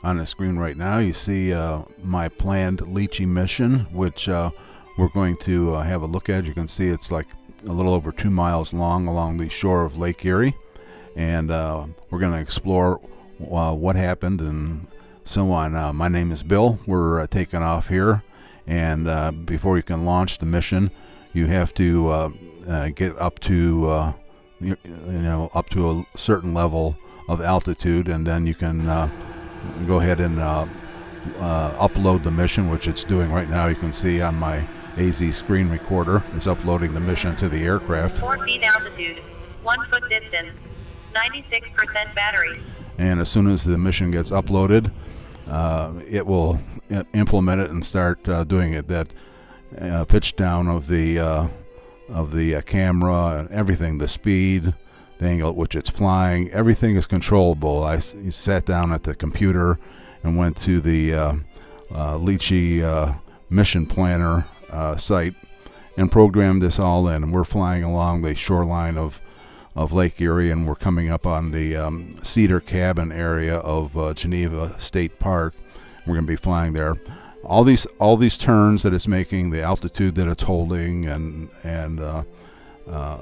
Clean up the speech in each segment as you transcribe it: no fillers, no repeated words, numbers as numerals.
On the screen right now, you see my planned Litchi mission, which we're going to have a look at. You can see it's like a little over 2 miles long along the shore of Lake Erie, and we're going to explore what happened and so on. My name is Bill. We're taking off here, and before you can launch the mission, you have to get up to up to a certain level of altitude, and then you can go ahead and upload the mission, which it's doing right now. You can see on my AZ screen recorder, it's uploading the mission to the aircraft. 4 feet altitude, 1 foot distance, 96% battery. And as soon as the mission gets uploaded, it will implement it and start doing it. That pitch down of the camera and everything, the speed, the angle at which it's flying, everything is controllable. I sat down at the computer and went to the Litchi mission planner site and programmed this all in. And we're flying along the shoreline of Lake Erie, and we're coming up on the Cedar Cabin area of Geneva State Park. We're going to be flying there. All these turns that it's making, the altitude that it's holding, and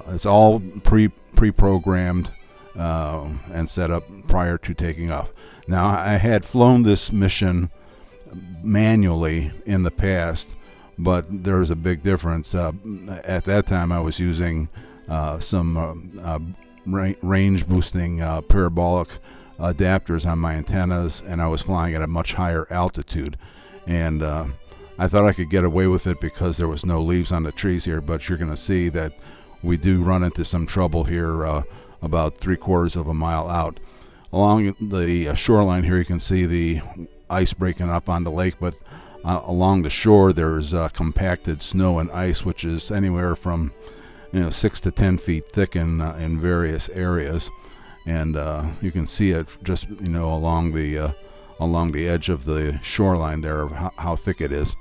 it's all pre-programmed and set up prior to taking off. Now, I had flown this mission manually in the past, but there's a big difference. At that time, I was using some range boosting parabolic adapters on my antennas, and I was flying at a much higher altitude. And I thought I could get away with it because there was no leaves on the trees here, but you're going to see that we do run into some trouble here about 3/4 of a mile out. Along the shoreline here, you can see the ice breaking up on the lake, but along the shore there's compacted snow and ice, which is anywhere from 6 to 10 feet thick in various areas, and you can see it just along the edge of the shoreline there of how thick it is.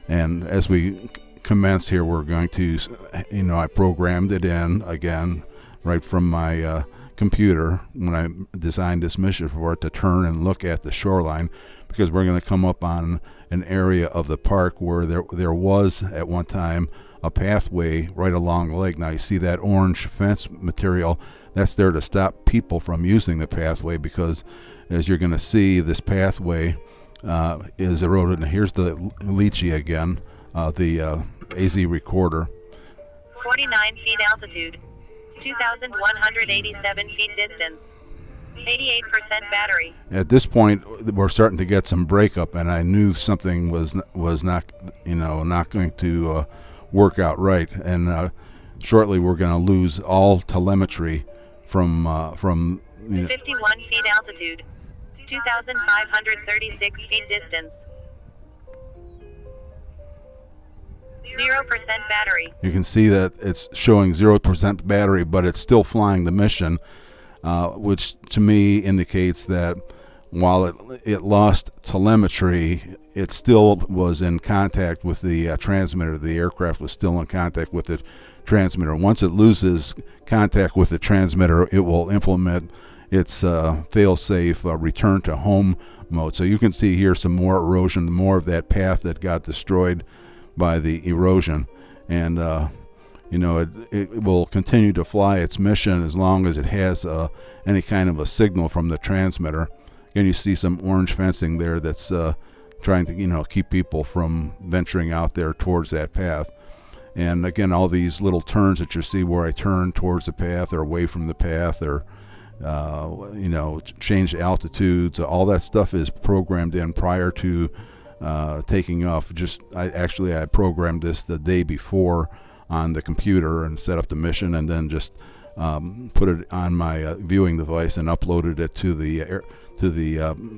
And as we commence here, we're going to, I programmed it in again right from my computer when I designed this mission for it to turn and look at the shoreline, because we're going to come up on an area of the park where there was at one time a pathway right along the lake. Now you see that orange fence material, that's there to stop people from using the pathway, because as you're going to see, this pathway is eroded. And here's the Litchi again, the AZ recorder. 49 feet altitude, 2,187 feet distance, 88% battery. At this point, we're starting to get some breakup, and I knew something was not not going to work out right. And shortly, we're going to lose all telemetry from 51 feet altitude, 2,536 feet distance, 0% battery. You can see that it's showing 0% battery, but it's still flying the mission, which to me indicates that while it lost telemetry, it still was in contact with the transmitter. The aircraft was still in contact with the transmitter. Once it loses contact with the transmitter, it will implement its fail-safe return to home mode. So you can see here some more erosion, more of that path that got destroyed by the erosion. And it will continue to fly its mission as long as it has any kind of a signal from the transmitter. And you see some orange fencing there that's trying to keep people from venturing out there towards that path. And again, all these little turns that you see where I turn towards the path or away from the path, or change altitudes, all that stuff is programmed in prior to taking off. I programmed this the day before on the computer and set up the mission, and then just put it on my viewing device and uploaded it to the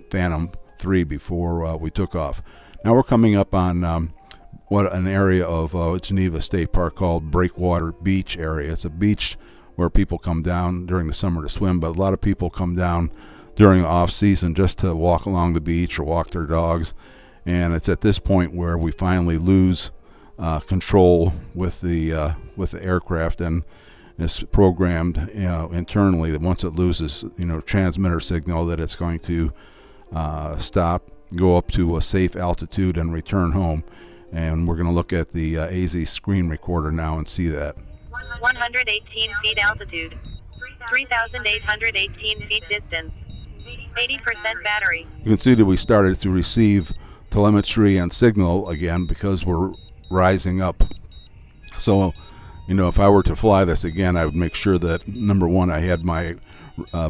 Phantom 3 before we took off. Now we're coming up on an area of Geneva State Park called Breakwater Beach area. It's a beach where people come down during the summer to swim, but a lot of people come down during the off season just to walk along the beach or walk their dogs. And it's at this point where we finally lose control with the aircraft, and it's programmed internally that once it loses transmitter signal, that it's going to stop, go up to a safe altitude, and return home. And we're going to look at the AZ screen recorder now and see that. 118 feet altitude. 3,818 feet distance. 80% battery. You can see that we started to receive telemetry and signal again because we're rising up. So, you know, if I were to fly this again, I would make sure that, number one, I had my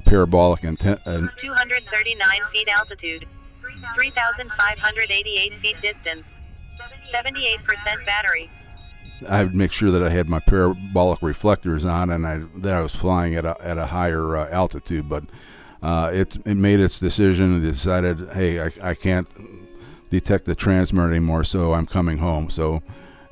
parabolic antenna. 239 feet altitude. 3,588 feet distance. 78% battery. I would make sure that I had my parabolic reflectors on, and that I was flying at a higher altitude. But it made its decision and decided, hey, I can't detect the transmitter anymore, so I'm coming home. So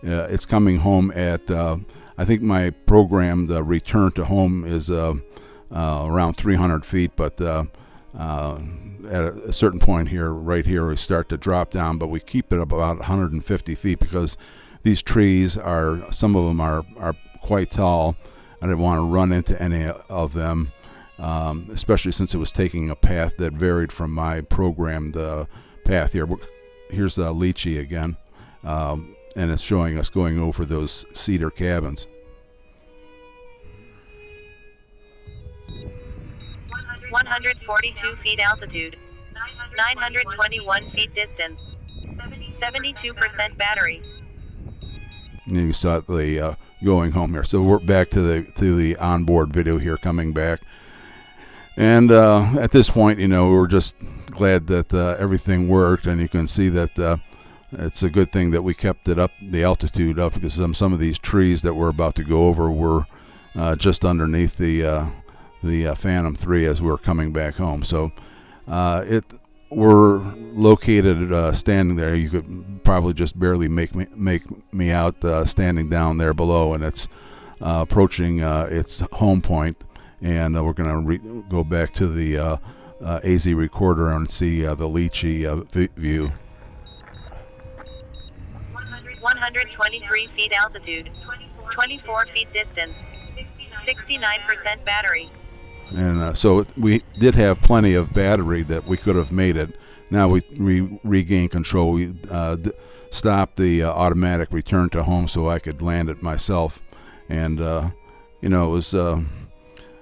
it's coming home at I think my programmed return to home is around 300 feet, but at a certain point here, right here, we start to drop down, but we keep it about 150 feet because these trees are, some of them are quite tall. I didn't want to run into any of them, especially since it was taking a path that varied from my programmed path here. Here's the Litchi again, and it's showing us going over those cedar cabins. 142 feet altitude. 921 feet distance. 72% battery. And you saw the going home here. So we're back to the onboard video here, coming back. And at this point, you know, we're just glad that everything worked, and you can see that it's a good thing that we kept it up, the altitude up, because some of these trees that we're about to go over were just underneath the Phantom 3 as we were coming back home. So we're located standing there. You could probably just barely make me out standing down there below, and it's approaching its home point. And we're going to go back to the AZ recorder and see the Litchi view. 123 feet altitude. 24 feet distance. 69% battery. And so we did have plenty of battery that we could have made it. Now we regained control. We stopped the automatic return to home so I could land it myself. And you know, it was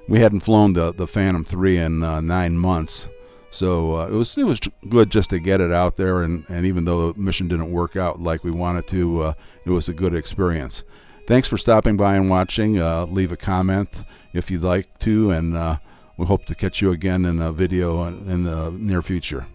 we hadn't flown the Phantom 3 in 9 months, so it was good just to get it out there. And even though the mission didn't work out like we wanted to, it was a good experience. Thanks for stopping by and watching. Leave a comment if you'd like to, and we hope to catch you again in a video in the near future.